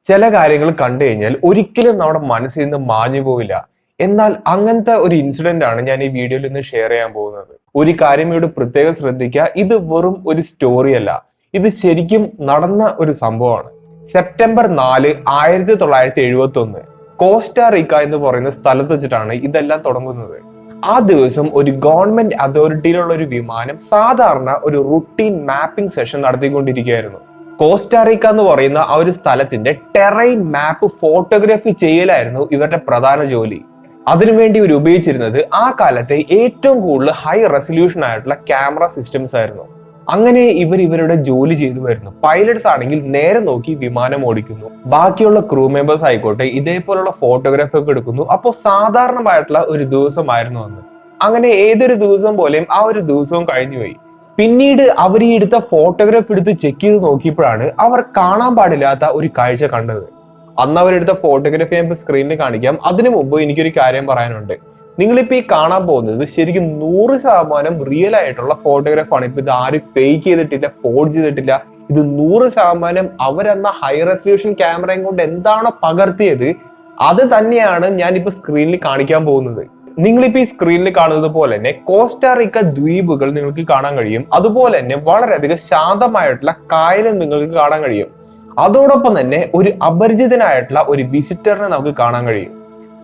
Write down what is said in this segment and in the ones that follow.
ചില കാര്യങ്ങൾ കണ്ടു കഴിഞ്ഞാൽ ഒരിക്കലും നമ്മുടെ മനസ്സിൽ നിന്ന് മാഞ്ഞു പോവില്ല. എന്നാൽ അങ്ങനത്തെ ഒരു ഇൻസിഡന്റ് ആണ് ഞാൻ ഈ വീഡിയോയിൽ നിന്ന് ഷെയർ ചെയ്യാൻ പോകുന്നത്. ഒരു കാര്യം ഇവിടെ പ്രത്യേകം ശ്രദ്ധിക്കുക, ഇത് വെറും ഒരു സ്റ്റോറി അല്ല, ഇത് ശരിക്കും നടന്ന ഒരു സംഭവമാണ്. സെപ്റ്റംബർ 4, 1971 കോസ്റ്റാറിക്ക എന്ന് പറയുന്ന സ്ഥലത്ത് വെച്ചിട്ടാണ് ഇതെല്ലാം തുടങ്ങുന്നത്. ആ ദിവസം ഒരു ഗവൺമെന്റ് അതോറിറ്റിയിലുള്ള ഒരു വിമാനം സാധാരണ ഒരു റുട്ടീൻ മാപ്പിംഗ് സെഷൻ നടത്തിക്കൊണ്ടിരിക്കുകയായിരുന്നു. കോസ്റ്റാറിക്ക എന്ന് പറയുന്ന ആ ഒരു സ്ഥലത്തിന്റെ ടെറൈൻ മാപ്പ് ഫോട്ടോഗ്രാഫി ചെയ്യലായിരുന്നു ഇവരുടെ പ്രധാന ജോലി. അതിനുവേണ്ടി ഇവർ ഉപയോഗിച്ചിരുന്നത് ആ കാലത്തെ ഏറ്റവും കൂടുതൽ ഹൈ റെസൊല്യൂഷൻ ആയിട്ടുള്ള ക്യാമറ സിസ്റ്റംസ് ആയിരുന്നു. അങ്ങനെ ഇവരുടെ ജോലി ചെയ്തു വരുന്നു. പൈലറ്റ്സ് ആണെങ്കിൽ നേരെ നോക്കി വിമാനം ഓടിക്കുന്നു, ബാക്കിയുള്ള ക്രൂ മെമ്പേഴ്സ് ആയിക്കോട്ടെ ഇതേപോലുള്ള ഫോട്ടോഗ്രാഫി ഒക്കെ എടുക്കുന്നു. അപ്പോൾ സാധാരണമായിട്ടുള്ള ഒരു ദിവസമായിരുന്നു അന്ന്. അങ്ങനെ ഏതൊരു ദിവസം പോലെയും ആ ഒരു ദിവസവും കഴിഞ്ഞുപോയി. പിന്നീട് അവർ ഈ എടുത്ത ഫോട്ടോഗ്രാഫ് എടുത്ത് ചെക്ക് ചെയ്ത് നോക്കിയപ്പോഴാണ് അവർ കാണാൻ പാടില്ലാത്ത ഒരു കാഴ്ച കണ്ടത്. അന്ന് അവരെടുത്ത ഫോട്ടോഗ്രാഫി ഞാൻ സ്ക്രീനിൽ കാണിക്കാം. അതിനു മുമ്പ് എനിക്കൊരു കാര്യം പറയാനുണ്ട്. നിങ്ങളിപ്പോ ഈ കാണാൻ പോകുന്നത് ശരിക്കും 100% റിയൽ ആയിട്ടുള്ള ഫോട്ടോഗ്രാഫാണ്. ഇപ്പൊ ഇത് ആരും ഫേക്ക് ചെയ്തിട്ടില്ല, ഫോർജ് ചെയ്തിട്ടില്ല. ഇത് 100% അവരെന്ന ഹൈ റെസൊല്യൂഷൻ ക്യാമറയും കൊണ്ട് എന്താണോ പകർത്തിയത് അത് തന്നെയാണ് ഞാൻ ഇപ്പൊ സ്ക്രീനിൽ കാണിക്കാൻ പോകുന്നത്. നിങ്ങളിപ്പോ ഈ സ്ക്രീനിൽ കാണുന്നത് പോലെ തന്നെ കോസ്റ്റാറിക്ക ദ്വീപുകൾ നിങ്ങൾക്ക് കാണാൻ കഴിയും. അതുപോലെ തന്നെ വളരെയധികം ശാന്തമായിട്ടുള്ള കായലും നിങ്ങൾക്ക് കാണാൻ കഴിയും. അതോടൊപ്പം തന്നെ ഒരു അപരിചിതനായിട്ടുള്ള ഒരു വിസിറ്ററിനെ നമുക്ക് കാണാൻ കഴിയും.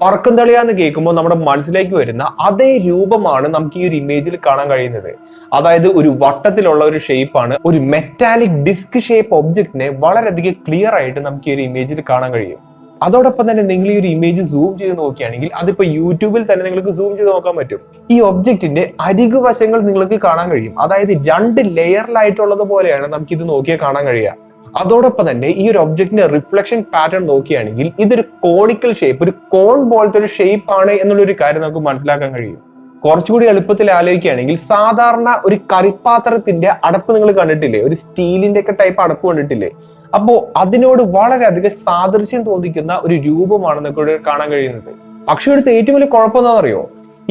പറക്കും തളിയാന്ന് കേൾക്കുമ്പോൾ നമ്മുടെ മനസ്സിലേക്ക് വരുന്ന അതേ രൂപമാണ് നമുക്ക് ഈ ഒരു ഇമേജിൽ കാണാൻ കഴിയുന്നത്. അതായത് ഒരു വട്ടത്തിലുള്ള ഒരു ഷേപ്പാണ്, ഒരു മെറ്റാലിക് ഡിസ്ക് ഷേപ്പ് ഒബ്ജക്റ്റിനെ വളരെയധികം ക്ലിയർ ആയിട്ട് നമുക്ക് ഈ ഒരു ഇമേജിൽ കാണാൻ കഴിയും. അതോടൊപ്പം തന്നെ നിങ്ങൾ ഈ ഒരു ഇമേജ് സൂം ചെയ്ത് നോക്കുകയാണെങ്കിൽ അതിപ്പോ യൂട്യൂബിൽ തന്നെ നിങ്ങൾക്ക് സൂം ചെയ്ത് നോക്കാൻ പറ്റും. ഈ ഒബ്ജക്റ്റിന്റെ അരികു വശങ്ങൾ നിങ്ങൾക്ക് കാണാൻ കഴിയും. അതായത് 2 ലെയറിലായിട്ടുള്ളത് പോലെയാണ് നമുക്ക് ഇത് നോക്കിയാൽ കാണാൻ കഴിയുക. അതോടൊപ്പം തന്നെ ഈ ഒരു ഒബ്ജക്റ്റിന്റെ റിഫ്ലക്ഷൻ പാറ്റേൺ നോക്കുകയാണെങ്കിൽ ഇതൊരു കോണിക്കൽ ഷേപ്പ്, ഒരു കോൺ പോലത്തെ ഒരു ഷേപ്പ് ആണ് എന്നുള്ളൊരു കാര്യം നമുക്ക് മനസ്സിലാക്കാൻ കഴിയും. കുറച്ചുകൂടി എളുപ്പത്തിൽ ആലോചിക്കുകയാണെങ്കിൽ സാധാരണ ഒരു കറിപ്പാത്രത്തിന്റെ അടപ്പ് നിങ്ങൾ കണ്ടിട്ടില്ലേ, ഒരു സ്റ്റീലിന്റെ ഒക്കെ ടൈപ്പ് അടപ്പ് കണ്ടിട്ടില്ലേ? അപ്പോ അതിനോട് വളരെയധികം സാദൃശ്യം തോന്നിക്കുന്ന ഒരു രൂപമാണ് നമുക്ക് കാണാൻ കഴിയുന്നത്. പക്ഷെ ഇവിടുത്തെ ഏറ്റവും വലിയ കുഴപ്പം എന്താണെന്നറിയോ?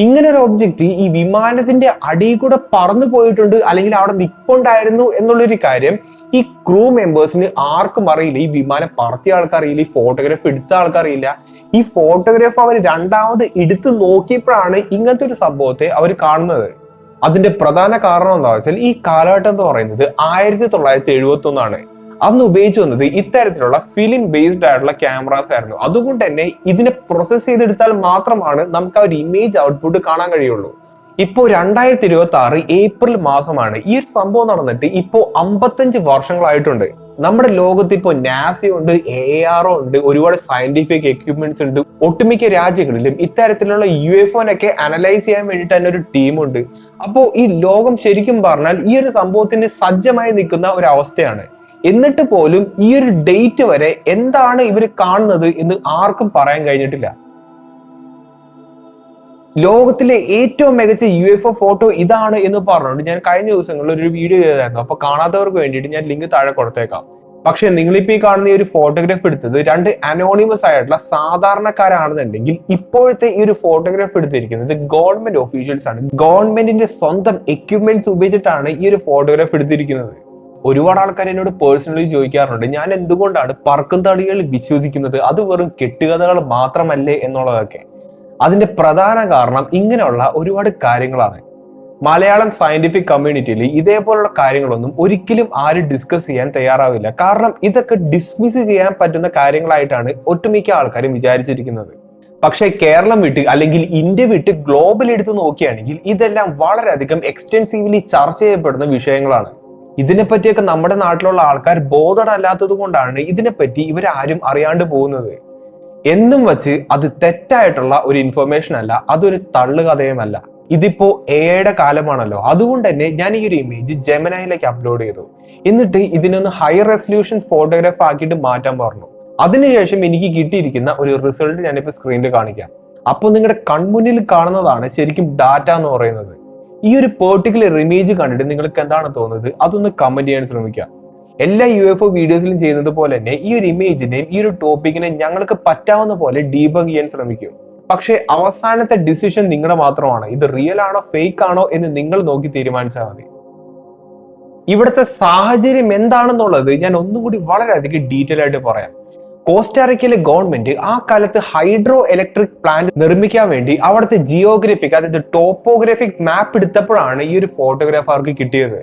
ഇങ്ങനെ ഒരു ഒബ്ജക്റ്റ് ഈ വിമാനത്തിന്റെ അടിയിൽ കൂടെ പറന്നു പോയിട്ടുണ്ട് അല്ലെങ്കിൽ അവിടെ നിൽപ്പുണ്ടായിരുന്നു എന്നുള്ളൊരു കാര്യം ഈ ക്രൂ മെമ്പേഴ്സിന് ആർക്കും അറിയില്ല. ഈ വിമാനം പറത്തിയ ആൾക്കറിയില്ല, ഈ ഫോട്ടോഗ്രാഫ് എടുത്ത ആൾക്കറിയില്ല. ഈ ഫോട്ടോഗ്രാഫ് അവർ രണ്ടാമത് എടുത്ത് നോക്കിയപ്പോഴാണ് ഇങ്ങനത്തെ ഒരു സംഭവത്തെ അവർ കാണുന്നത്. അതിന്റെ പ്രധാന കാരണം എന്താ വെച്ചാൽ ഈ കാലഘട്ടം എന്ന് പറയുന്നത് 1971 അന്ന് ഉപയോഗിച്ചു വന്നത് ഇത്തരത്തിലുള്ള ഫിലിം ബേസ്ഡ് ആയിട്ടുള്ള ക്യാമറാസ് ആയിരുന്നു. അതുകൊണ്ട് തന്നെ ഇതിനെ പ്രോസസ് ചെയ്തെടുത്താൽ മാത്രമാണ് നമുക്ക് ആ ഒരു ഇമേജ് ഔട്ട്പുട്ട് കാണാൻ കഴിയുള്ളൂ. ഇപ്പോ 2026 ഏപ്രിൽ മാസമാണ് ഈ ഒരു സംഭവം നടന്നിട്ട് ഇപ്പോ 55 വർഷങ്ങളായിട്ടുണ്ട്. നമ്മുടെ ലോകത്ത് ഇപ്പോ നാസയുണ്ട്, AAR ഉണ്ട്, ഒരുപാട് സയന്റിഫിക് എക്യുപ്മെന്റ്സ് ഉണ്ട്. ഒട്ടുമിക്ക രാജ്യങ്ങളിലും ഇത്തരത്തിലുള്ള UFOനൊക്കെ അനലൈസ് ചെയ്യാൻ വേണ്ടിയിട്ട് തന്നെ ഒരു ടീമുണ്ട്. അപ്പോ ഈ ലോകം ശരിക്കും പറഞ്ഞാൽ ഈ ഒരു സംഭവത്തിന് സജ്ജമായി നിൽക്കുന്ന ഒരു അവസ്ഥയാണ്. എന്നിട്ട് പോലും ഈ ഒരു ഡേറ്റ് വരെ എന്താണ് ഇവർ കാണുന്നത് എന്ന് ആർക്കും പറയാൻ കഴിഞ്ഞിട്ടില്ല. ലോകത്തിലെ ഏറ്റവും മികച്ച UFO ഫോട്ടോ ഇതാണ് എന്ന് പറഞ്ഞുകൊണ്ട് ഞാൻ കഴിഞ്ഞ ദിവസങ്ങളിൽ ഒരു വീഡിയോ ചെയ്തായിരുന്നു. അപ്പൊ കാണാത്തവർക്ക് വേണ്ടിയിട്ട് ഞാൻ ലിങ്ക് താഴെ കൊടുത്തേക്കാം. പക്ഷെ നിങ്ങളിപ്പോ ഈ കാണുന്ന ഈ ഒരു ഫോട്ടോഗ്രാഫ് എടുത്തത് 2 അനോണിമസ് ആയിട്ടുള്ള സാധാരണക്കാരാണെന്നുണ്ടെങ്കിൽ ഇപ്പോഴത്തെ ഈ ഒരു ഫോട്ടോഗ്രാഫ് എടുത്തിരിക്കുന്നത് ഗവൺമെന്റ് ഒഫീഷ്യൽസ് ആണ്. ഗവൺമെന്റിന്റെ സ്വന്തം എക്യുപ്മെന്റ്സ് ഉപയോഗിച്ചിട്ടാണ് ഈ ഒരു ഫോട്ടോഗ്രാഫ് എടുത്തിരിക്കുന്നത്. ഒരുപാട് ആൾക്കാർ എന്നോട് പേഴ്സണലി ചോദിക്കാറുണ്ട്, ഞാൻ എന്തുകൊണ്ടാണ് പറക്കും തളികൾ വിശ്വസിക്കുന്നത്, അത് വെറും കെട്ടുകഥകൾ മാത്രമല്ലേ എന്നുള്ളതൊക്കെ. അതിന്റെ പ്രധാന കാരണം ഇങ്ങനെയുള്ള ഒരുപാട് കാര്യങ്ങളാണ്. മലയാളം സയന്റിഫിക് കമ്മ്യൂണിറ്റിയിൽ ഇതേപോലുള്ള കാര്യങ്ങളൊന്നും ഒരിക്കലും ആരും ഡിസ്കസ് ചെയ്യാൻ തയ്യാറാവില്ല. കാരണം ഇതൊക്കെ ഡിസ്മിസ് ചെയ്യാൻ പറ്റുന്ന കാര്യങ്ങളായിട്ടാണ് ഒട്ടുമിക്ക ആൾക്കാരും വിചാരിച്ചിരിക്കുന്നത്. പക്ഷെ കേരളം വിട്ട് അല്ലെങ്കിൽ ഇന്ത്യ വിട്ട് ഗ്ലോബൽ എടുത്ത് നോക്കുകയാണെങ്കിൽ ഇതെല്ലാം വളരെയധികം എക്സ്റ്റെൻസീവ്ലി ചർച്ച ചെയ്യപ്പെടുന്ന വിഷയങ്ങളാണ്. ഇതിനെപ്പറ്റിയൊക്കെ നമ്മുടെ നാട്ടിലുള്ള ആൾക്കാർ ബോധമല്ലാത്തത് കൊണ്ടാണ് ഇതിനെപ്പറ്റി ഇവരാരും അറിയാണ്ട് പോകുന്നത്. എന്നും വെച്ച് അത് തെറ്റായിട്ടുള്ള ഒരു ഇൻഫർമേഷൻ അല്ല, അതൊരു തള്ളുകഥയുമല്ല. ഇതിപ്പോ AI കാലമാണല്ലോ, അതുകൊണ്ട് തന്നെ ഞാൻ ഈ ഒരു ഇമേജ് ജെമിനൈയിലേക്ക് അപ്ലോഡ് ചെയ്തു. എന്നിട്ട് ഇതിനൊന്ന് ഹൈ റെസൊല്യൂഷൻ ഫോട്ടോഗ്രാഫ് ആക്കിയിട്ട് മാറ്റാൻ പറഞ്ഞു. അതിനുശേഷം എനിക്ക് കിട്ടിയിരിക്കുന്ന ഒരു റിസൾട്ട് ഞാനിപ്പോ സ്ക്രീനിൽ കാണിക്കാം. അപ്പൊ നിങ്ങളുടെ കൺമുന്നിൽ കാണുന്നതാണ് ശരിക്കും ഡാറ്റ എന്ന് പറയുന്നത്. ഈ ഒരു പെർട്ടിക്കുലർ ഇമേജ് കണ്ടിട്ട് നിങ്ങൾക്ക് എന്താണ് തോന്നുന്നത് അതൊന്ന് കമന്റ് ചെയ്യാൻ ശ്രമിക്കുക. എല്ലാ UFO വീഡിയോസിലും ചെയ്യുന്നത് പോലെ തന്നെ ഈ ഒരു ഇമേജിനെയും ഈ ഒരു ടോപ്പിക്കിനെയും ഞങ്ങൾക്ക് പറ്റാവുന്ന പോലെ ഡീബഗ് ചെയ്യാൻ ശ്രമിക്കും. പക്ഷെ അവസാനത്തെ ഡിസിഷൻ നിങ്ങളുടെ മാത്രമാണ്. ഇത് റിയൽ ആണോ ഫേക്ക് ആണോ എന്ന് നിങ്ങൾ നോക്കി തീരുമാനിച്ചാൽ മതി. ഇവിടുത്തെ സാഹചര്യം എന്താണെന്നുള്ളത് ഞാൻ ഒന്നുകൂടി വളരെയധികം ഡീറ്റെയിൽ ആയിട്ട് പറയാം. കോസ്റ്റാറിക്കയിലെ ഗവൺമെന്റ് ആ കാലത്ത് ഹൈഡ്രോ ഇലക്ട്രിക് പ്ലാന്റ് നിർമ്മിക്കാൻ വേണ്ടി അവിടുത്തെ ജിയോഗ്രഫിക്, അതായത് ടോപ്പോഗ്രഫിക് മാപ്പ് എടുത്തപ്പോഴാണ് ഈ ഒരു ഫോട്ടോഗ്രാഫ് അവർക്ക് കിട്ടിയത്.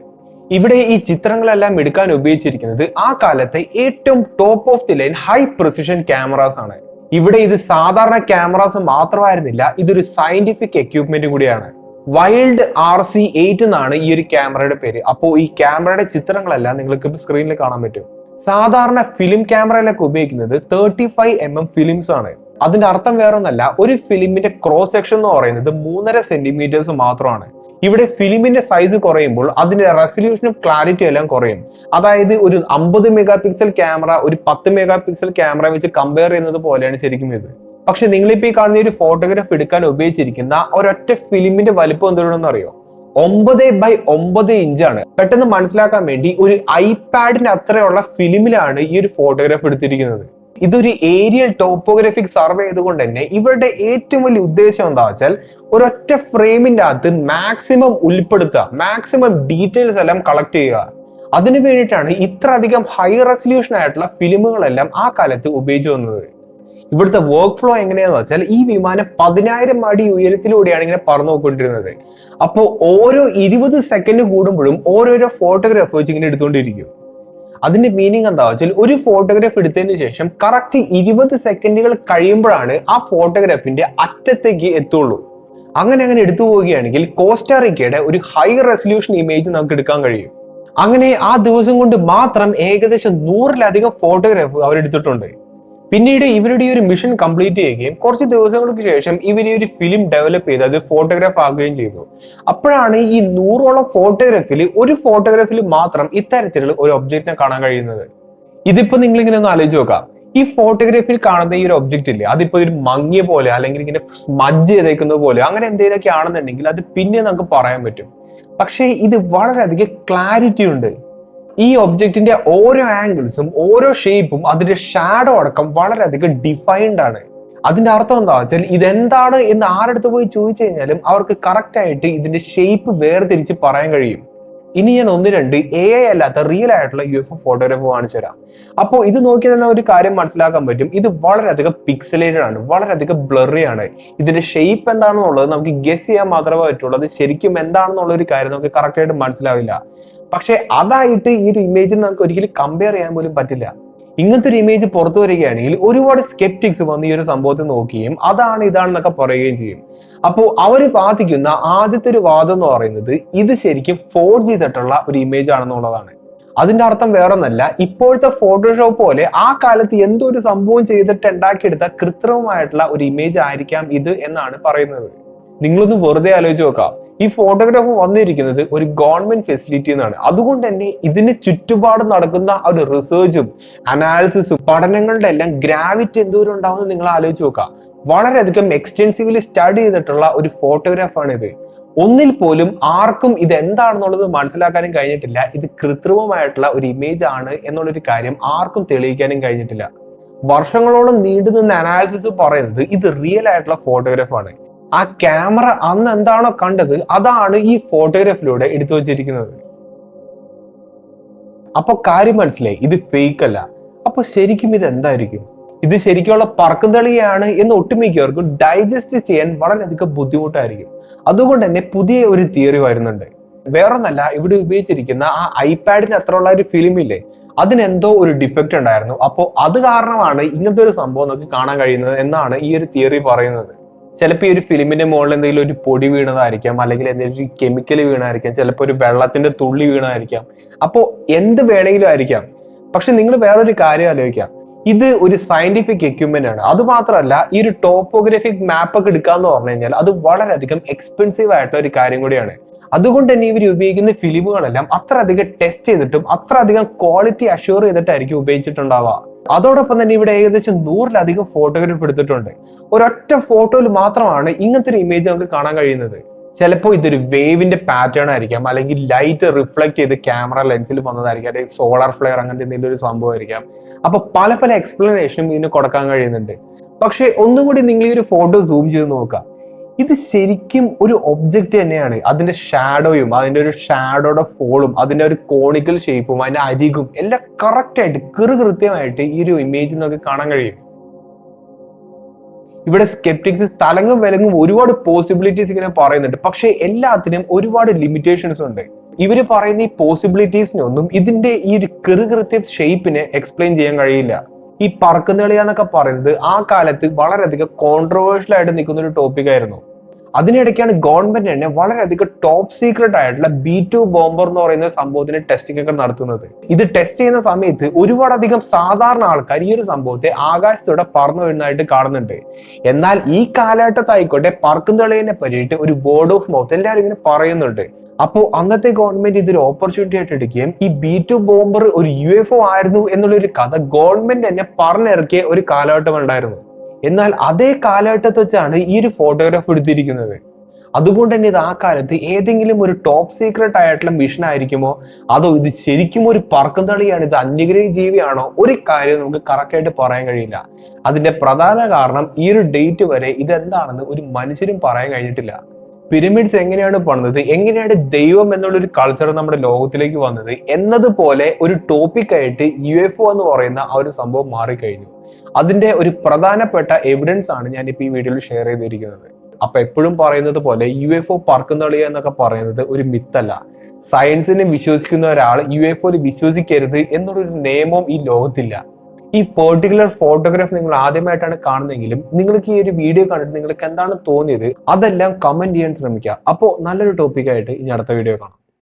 ഇവിടെ ഈ ചിത്രങ്ങളെല്ലാം എടുക്കാൻ ഉപയോഗിച്ചിരിക്കുന്നത് ആ കാലത്തെ ഏറ്റവും top of the line high precision cameras ആണ്. ഇവിടെ ഇത് സാധാരണ ക്യാമറാസ് മാത്രമായിരുന്നില്ല, ഇതൊരു സയന്റിഫിക് എക്യുപ്മെന്റ് കൂടിയാണ്. വൈൽഡ് RC8 എന്നാണ് ഈ ഒരു ക്യാമറയുടെ പേര്. അപ്പോൾ ഈ ക്യാമറയുടെ ചിത്രങ്ങളെല്ലാം നിങ്ങൾക്ക് സ്ക്രീനിൽ കാണാൻ പറ്റും. സാധാരണ ഫിലിം ക്യാമറയിലൊക്കെ ഉപയോഗിക്കുന്നത് 35mm ഫിലിംസ് ആണ്. അതിന്റെ അർത്ഥം വേറൊന്നല്ല, ഒരു ഫിലിമിന്റെ ക്രോസ് സെക്ഷൻ എന്ന് പറയുന്നത് 3.5 സെന്റിമീറ്റേഴ്സ് മാത്രമാണ്. ഇവിടെ ഫിലിമിന്റെ സൈസ് കുറയുമ്പോൾ അതിന്റെ റെസൊല്യൂഷനും ക്ലാരിറ്റി എല്ലാം കുറയും. അതായത് ഒരു 50 മെഗാ പിക്സൽ ക്യാമറ ഒരു 10 മെഗാ പിക്സൽ ക്യാമറ വെച്ച് കമ്പയർ ചെയ്യുന്നത് പോലെയാണ് ശരിക്കും ഇത്. പക്ഷെ നിങ്ങളിപ്പോ ഈ കാണുന്ന ഒരു ഫോട്ടോഗ്രാഫ് എടുക്കാൻ ഉപയോഗിച്ചിരിക്കുന്ന ഒരൊറ്റ ഫിലിമിന്റെ വലിപ്പം എന്താണെന്ന് അറിയോ? 9x9 ഇഞ്ചാണ്. പെട്ടെന്ന് മനസ്സിലാക്കാൻ വേണ്ടി ഒരു ഐപാഡിന് അത്രയുള്ള ഫിലിമിലാണ് ഈ ഒരു ഫോട്ടോഗ്രാഫ് എടുത്തിരിക്കുന്നത്. ഇതൊരു ഏരിയൽ ടോപ്പോഗ്രഫിക് സർവേ ചെയ്തുകൊണ്ട് തന്നെ ഇവരുടെ ഏറ്റവും വലിയ ഉദ്ദേശം എന്താ വെച്ചാൽ ഒരൊറ്റ ഫ്രെയിമിന്റെ അകത്ത് മാക്സിമം ഉൾപ്പെടുത്തുക, മാക്സിമം ഡീറ്റെയിൽസ് എല്ലാം കളക്ട് ചെയ്യുക. അതിനു വേണ്ടിയിട്ടാണ് ഇത്ര അധികം ഹൈ റെസൊല്യൂഷൻ ആയിട്ടുള്ള ഫിലിമുകളെല്ലാം ആ കാലത്ത് ഉപയോഗിച്ചു വന്നത്. ഇവിടുത്തെ വർക്ക് ഫ്ലോ എങ്ങനെയാന്ന് വെച്ചാൽ ഈ വിമാനം 10,000 അടി ഉയരത്തിലൂടെയാണ് ഇങ്ങനെ പറന്നു പോയിക്കൊണ്ടിരുന്നത്. അപ്പോൾ ഓരോ 20 സെക്കൻഡ് കൂടുമ്പോഴും ഓരോരോ ഫോട്ടോഗ്രാഫ് വെച്ച് ഇങ്ങനെ എടുത്തുകൊണ്ടിരിക്കും. അതിന്റെ മീനിങ് എന്താ വെച്ചാൽ ഒരു ഫോട്ടോഗ്രാഫ് എടുത്തതിന് ശേഷം കറക്റ്റ് 20 സെക്കൻഡുകൾ കഴിയുമ്പോഴാണ് ആ ഫോട്ടോഗ്രാഫിന്റെ അറ്റത്തേക്ക് എത്തുള്ളൂ. അങ്ങനെ എടുത്തു പോവുകയാണെങ്കിൽ കോസ്റ്റാറിക്കയുടെ ഒരു ഹൈ റെസൊല്യൂഷൻ ഇമേജ് നമുക്ക് എടുക്കാൻ കഴിയും. അങ്ങനെ ആ ദിവസം കൊണ്ട് മാത്രം ഏകദേശം 100-ലധികം ഫോട്ടോഗ്രാഫ് അവരെടുത്തിട്ടുണ്ട്. പിന്നീട് ഇവരുടെ ഈ ഒരു മിഷൻ കംപ്ലീറ്റ് ചെയ്യുകയും കുറച്ച് ദിവസങ്ങൾക്ക് ശേഷം ഇവർ ഈ ഒരു ഫിലിം ഡെവലപ്പ് ചെയ്ത് അത് ഫോട്ടോഗ്രാഫ് ആക്കുകയും ചെയ്തു. അപ്പോഴാണ് ഈ 100ഓളം ഫോട്ടോഗ്രാഫിൽ ഒരു ഫോട്ടോഗ്രാഫിൽ മാത്രം ഇത്തരത്തിലുള്ള ഒരു ഒബ്ജക്റ്റിനെ കാണാൻ കഴിയുന്നത്. ഇതിപ്പോ നിങ്ങൾ ഇങ്ങനെ ഒന്ന് ആലോചിച്ച് നോക്കാം. ഈ ഫോട്ടോഗ്രാഫിൽ കാണുന്ന ഈ ഒരു ഒബ്ജക്റ്റ് ഇല്ലേ, അതിപ്പോ ഒരു മങ്ങിയ പോലെ അല്ലെങ്കിൽ ഇങ്ങനെ സ്മഡ്ജ് ചെയ്തേക്കുന്നത് പോലെ അങ്ങനെ എന്തെങ്കിലുമൊക്കെ ആണെന്നുണ്ടെങ്കിൽ അത് പിന്നെ നമുക്ക് പറയാൻ പറ്റും. പക്ഷേ ഇത് വളരെയധികം ക്ലാരിറ്റി ഉണ്ട്. ഈ ഒബ്ജക്റ്റിന്റെ ഓരോ ആംഗിൾസും ഓരോ ഷേപ്പും അതിന്റെ ഷാഡോ അടക്കം വളരെയധികം ഡിഫൈൻഡ് ആണ്. അതിന്റെ അർത്ഥം എന്താ വെച്ചാൽ ഇതെന്താണ് എന്ന് ആരടുത്ത് പോയി ചോദിച്ചു കഴിഞ്ഞാലും അവർക്ക് കറക്റ്റ് ആയിട്ട് ഇതിന്റെ ഷേപ്പ് വേർതിരിച്ച് പറയാൻ കഴിയും. ഇനി ഞാൻ 1-2 AI അല്ലാത്ത റിയൽ ആയിട്ടുള്ള UFO ഫോട്ടോഗ്രാഫ് കാണിച്ചു തരാം. അപ്പോൾ ഇത് നോക്കി തന്നെ ഒരു കാര്യം മനസ്സിലാക്കാൻ പറ്റും, ഇത് വളരെയധികം പിക്സലേറ്റഡ് ആണ്, വളരെയധികം ബ്ലറി ആണ്. ഇതിന്റെ ഷേപ്പ് എന്താണെന്നുള്ളത് നമുക്ക് ഗസ് ചെയ്യാൻ മാത്രമേ പറ്റുള്ളൂ. അത് ശരിക്കും എന്താണെന്നുള്ള ഒരു കാര്യം നമുക്ക് കറക്റ്റ് ആയിട്ട് മനസ്സിലാവില്ല. പക്ഷെ അതായിട്ട് ഈ ഒരു ഇമേജിന് നമുക്ക് ഒരിക്കലും കമ്പയർ ചെയ്യാൻ പോലും പറ്റില്ല. ഇങ്ങനത്തെ ഒരു ഇമേജ് പുറത്തു വരികയാണെങ്കിൽ ഒരുപാട് സ്കെപ്റ്റിക്സ് വന്ന് ഈ ഒരു സംഭവത്തെ നോക്കുകയും അതാണ് ഇതാണെന്നൊക്കെ പറയുകയും ചെയ്യും. അപ്പോൾ അവർ വാദിക്കുന്ന ആദ്യത്തെ ഒരു വാദം എന്ന് പറയുന്നത് ഇത് ശരിക്കും ഫോർജ് ചെയ്തിട്ടുള്ള ഒരു ഇമേജ് ആണെന്നുള്ളതാണ്. അതിന്റെ അർത്ഥം വേറൊന്നല്ല, ഇപ്പോഴത്തെ ഫോട്ടോഷോപ്പ് പോലെ ആ കാലത്ത് എന്തോ ഒരു സംഭവം ചെയ്തിട്ട് ഉണ്ടാക്കിയെടുത്ത കൃത്രിമമായിട്ടുള്ള ഒരു ഇമേജ് ആയിരിക്കാം ഇത് എന്നാണ് പറയുന്നത്. നിങ്ങളൊന്ന് വെറുതെ ആലോചിച്ച് നോക്കാം. ഈ ഫോട്ടോഗ്രാഫ് വന്നിരിക്കുന്നത് ഒരു ഗവൺമെന്റ് ഫെസിലിറ്റി എന്നാണ്. അതുകൊണ്ട് തന്നെ ഇതിന് ചുറ്റുപാട് നടക്കുന്ന ഒരു റിസർച്ചും അനാലിസിസും പഠനങ്ങളുടെ എല്ലാം ഗ്രാവിറ്റി എന്തോരം ഉണ്ടാവുമെന്ന് നിങ്ങൾ ആലോചിച്ച് നോക്കാം. വളരെയധികം എക്സ്റ്റെൻസീവ്ലി സ്റ്റഡി ചെയ്തിട്ടുള്ള ഒരു ഫോട്ടോഗ്രാഫാണ് ഇത്. ഒന്നിൽ പോലും ആർക്കും ഇത് എന്താണെന്നുള്ളത് മനസ്സിലാക്കാനും കഴിഞ്ഞിട്ടില്ല. ഇത് കൃത്രിമമായിട്ടുള്ള ഒരു ഇമേജ് ആണ് എന്നുള്ളൊരു കാര്യം ആർക്കും തെളിയിക്കാനും കഴിഞ്ഞിട്ടില്ല. വർഷങ്ങളോളം നീണ്ടുനിന്ന അനാലിസിസ് പറയുന്നത് ഇത് റിയൽ ആയിട്ടുള്ള ഫോട്ടോഗ്രാഫാണ്. ആ ക്യാമറ അന്ന് എന്താണോ കണ്ടത് അതാണ് ഈ ഫോട്ടോഗ്രാഫിലൂടെ എടുത്തു വച്ചിരിക്കുന്നത്. അപ്പൊ കാര്യം മനസ്സിലായി, ഇത് ഫേക്ക് അല്ല. അപ്പൊ ശരിക്കും ഇത് എന്തായിരിക്കും? ഇത് ശരിക്കുള്ള പറക്കുംതളിയാണ് എന്ന് ഒട്ടുമിക്കവർക്കും ഡൈജസ്റ്റ് ചെയ്യാൻ വളരെയധികം ബുദ്ധിമുട്ടായിരിക്കും. അതുകൊണ്ട് തന്നെ പുതിയ ഒരു തിയറി വരുന്നുണ്ട്. വേറൊന്നല്ല, ഇവിടെ ഉപയോഗിച്ചിരിക്കുന്ന ആ ഐപാഡിന് അത്രയുള്ള ഒരു ഫിലിം ഇല്ലേ, അതിനെന്തോ ഒരു ഡിഫക്റ്റ് ഉണ്ടായിരുന്നു. അപ്പോൾ അത് കാരണമാണ് ഇങ്ങനത്തെ ഒരു സംഭവം നമുക്ക് കാണാൻ കഴിയുന്നത് എന്നാണ് ഈ ഒരു തിയറി പറയുന്നത്. ചിലപ്പോൾ ഈ ഒരു ഫിലിമിന്റെ മുകളിൽ എന്തെങ്കിലും ഒരു പൊടി വീണതായിരിക്കാം, അല്ലെങ്കിൽ എന്തെങ്കിലും ഒരു കെമിക്കൽ വീണായിരിക്കാം, ചിലപ്പോൾ ഒരു വെള്ളത്തിന്റെ തുള്ളി വീണായിരിക്കാം. അപ്പോൾ എന്ത് വേണമെങ്കിലും ആയിരിക്കാം. പക്ഷെ നിങ്ങൾ വേറൊരു കാര്യം ആലോചിക്കാം, ഇത് ഒരു സയന്റിഫിക് എക്യുപ്മെന്റ് ആണ്. അത് മാത്രമല്ല, ഈ ഒരു ടോപ്പോഗ്രഫിക് മാപ്പ് ഒക്കെ എടുക്കാന്ന് പറഞ്ഞു കഴിഞ്ഞാൽ അത് വളരെയധികം എക്സ്പെൻസീവ് ആയിട്ടുള്ള ഒരു കാര്യം കൂടിയാണ്. അതുകൊണ്ട് തന്നെ ഇവർ ഉപയോഗിക്കുന്ന ഫിലിമുകളെല്ലാം അത്ര അധികം ടെസ്റ്റ് ചെയ്തിട്ടും അത്ര അധികം ക്വാളിറ്റി അഷ്യൂർ ചെയ്തിട്ടായിരിക്കും ഉപയോഗിച്ചിട്ടുണ്ടാവുക. അതോടൊപ്പം തന്നെ ഇവിടെ ഏകദേശം 100-ലധികം ഫോട്ടോഗ്രാഫ് എടുത്തിട്ടുണ്ട്. ഒരൊറ്റ ഫോട്ടോയിൽ മാത്രമാണ് ഇങ്ങനത്തെ ഒരു ഇമേജ് നമുക്ക് കാണാൻ കഴിയുന്നത്. ചിലപ്പോൾ ഇതൊരു വേവിന്റെ പാറ്റേൺ ആയിരിക്കാം, അല്ലെങ്കിൽ ലൈറ്റ് റിഫ്ലക്ട് ചെയ്ത് ക്യാമറ ലെൻസിൽ വന്നതായിരിക്കാം, അല്ലെങ്കിൽ സോളാർ ഫ്ലെയർ അങ്ങനത്തെ എന്തെങ്കിലും ഒരു സംഭവം ആയിരിക്കാം. അപ്പൊ പല എക്സ്പ്ലനേഷനും ഇതിന് കൊടുക്കാൻ കഴിയുന്നുണ്ട്. പക്ഷെ ഒന്നും കൂടി നിങ്ങൾ ഈ ഒരു ഫോട്ടോ സൂം ചെയ്ത് നോക്കുക. ഇത് ശരിക്കും ഒരു ഒബ്ജക്റ്റ് തന്നെയാണ്. അതിന്റെ ഷാഡോയും അതിന്റെ ഒരു ഷാഡോയുടെ ഫോളും അതിന്റെ ഒരു കോണിക്കൽ ഷേപ്പും അതിന്റെ അരികും എല്ലാം കറക്റ്റ് ആയിട്ട് കൃത്യമായിട്ട് ഈ ഒരു ഇമേജിൽ നമുക്ക് കാണാൻ കഴിയും. ഇവിടെ സ്കെപ്റ്റിക്സ് തലങ്ങും വിലങ്ങും ഒരുപാട് പോസിബിലിറ്റീസ് ഇങ്ങനെ പറയുന്നുണ്ട്. പക്ഷെ എല്ലാത്തിനും ഒരുപാട് ലിമിറ്റേഷൻസ് ഉണ്ട്. ഇവര് പറയുന്ന ഈ പോസിബിലിറ്റീസിനൊന്നും ഇതിന്റെ ഈ ഒരു കൃത്യ ഷേപ്പിനെ എക്സ്പ്ലെയിൻ ചെയ്യാൻ കഴിയില്ല. ഈ പറക്കുന്ന കളിയാന്നൊക്കെ പറയുന്നത് ആ കാലത്ത് വളരെയധികം കോൺട്രവേഴ്ഷ്യൽ ആയിട്ട് നിൽക്കുന്ന ഒരു ടോപ്പിക് ആയിരുന്നു. അതിനിടയ്ക്കാണ് ഗവൺമെന്റ് തന്നെ വളരെയധികം ടോപ്പ് സീക്രട്ട് ആയിട്ടുള്ള B2 ബോംബർ എന്ന് പറയുന്ന സംഭവത്തിന് ടെസ്റ്റിംഗ് ഒക്കെ നടത്തുന്നത്. ഇത് ടെസ്റ്റ് ചെയ്യുന്ന സമയത്ത് ഒരുപാടധികം സാധാരണ ആൾക്കാർ ഈ ഒരു സംഭവത്തെ ആകാശത്തോടെ പറന്നു വരുന്നതായിട്ട് കാണുന്നുണ്ട്. എന്നാൽ ഈ കാലഘട്ടത്തായിക്കോട്ടെ പറക്കുന്ന കളിയെ പറ്റിയിട്ട് ഒരു വേർഡ് ഓഫ് മൗത്ത് എല്ലാവരും ഇങ്ങനെ പറയുന്നുണ്ട്. അപ്പോൾ അന്നത്തെ ഗവൺമെന്റ് ഇതൊരു ഓപ്പർച്യൂണിറ്റി ആയിട്ട് എടുക്കുകയും ഈ B2 ബോംബർ ഒരു UFO ആയിരുന്നു എന്നുള്ളൊരു കഥ ഗവൺമെന്റ് തന്നെ പറഞ്ഞിറക്കിയ ഒരു കാലഘട്ടം ഉണ്ടായിരുന്നു. എന്നാൽ അതേ കാലഘട്ടത്തിൽ വെച്ചാണ് ഈ ഒരു ഫോട്ടോഗ്രാഫ് എടുത്തിരിക്കുന്നത്. അതുകൊണ്ട് തന്നെ ഇത് ആ കാലത്ത് ഏതെങ്കിലും ഒരു ടോപ്പ് സീക്രട്ട് ആയിട്ടുള്ള മിഷൻ ആയിരിക്കുമോ, അതോ ഇത് ശരിക്കും ഒരു പറക്കുംതളിയാണ്, ഇത് അന്യഗ്രഹ ജീവിയാണോ, ഒരു കാര്യം നമുക്ക് കറക്റ്റ് ആയിട്ട് പറയാൻ കഴിയില്ല. അതിന്റെ പ്രധാന കാരണം ഈ ഒരു ഡേറ്റ് വരെ ഇതെന്താണെന്ന് ഒരു മനുഷ്യരും പറയാൻ കഴിഞ്ഞിട്ടില്ല. പിരമിഡ്സ് എങ്ങനെയാണ് പണിത്, എങ്ങനെയാണ് ദൈവം എന്നുള്ളൊരു കൾച്ചർ നമ്മുടെ ലോകത്തിലേക്ക് വന്നത് എന്നതുപോലെ ഒരു ടോപ്പിക് ആയിട്ട് UFO എന്ന് പറയുന്ന ആ ഒരു സംഭവം മാറിക്കഴിഞ്ഞു. അതിന്റെ ഒരു പ്രധാനപ്പെട്ട എവിഡൻസ് ആണ് ഞാനിപ്പോ ഈ വീഡിയോയിൽ ഷെയർ ചെയ്തിരിക്കുന്നത്. അപ്പൊ എപ്പോഴും പറയുന്നത് പോലെ UFO പറക്കുന്നളിയ എന്നൊക്കെ പറയുന്നത് ഒരു മിത്തല്ല. സയൻസിനെ വിശ്വസിക്കുന്ന ഒരാൾ UFO വിശ്വസിക്കരുത് എന്നുള്ളൊരു നിയമം ഈ ലോകത്തില്ല. ഈ പെർട്ടിക്കുലർ ഫോട്ടോഗ്രാഫ് നിങ്ങൾ ആദ്യമായിട്ടാണ് കാണുന്നതെങ്കിലും നിങ്ങൾക്ക് ഈ ഒരു വീഡിയോ കണ്ടിട്ട് നിങ്ങൾക്ക് എന്താണ് തോന്നിയത് അതെല്ലാം കമന്റ് ചെയ്യാൻ ശ്രമിക്കുക. അപ്പോൾ നല്ലൊരു ടോപ്പിക്കായിട്ട് ഇനി അടുത്ത വീഡിയോ കാണാം.